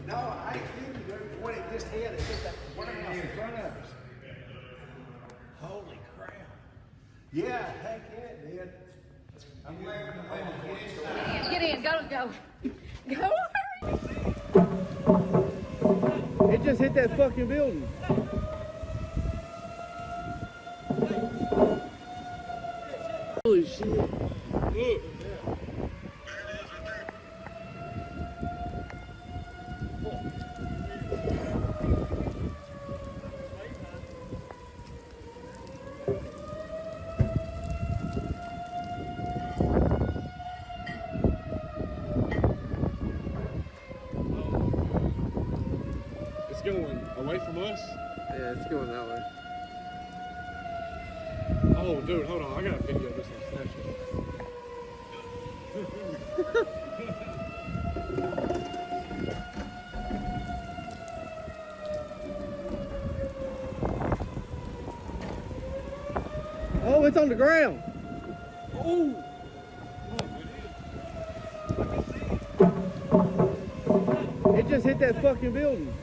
No, I ain't kidding you. When it just hit, it hit that warehouse in front of us. Holy crap. Yeah, heck yeah, it did. I'm waiting to Get in, go. Go. It just hit that fucking building. Holy shit. Look. It's going away from us? Yeah, it's going that way. Oh, dude, hold on. I got a video of this on Snapchat. Oh, it's on the ground. Oh! It just hit that fucking building.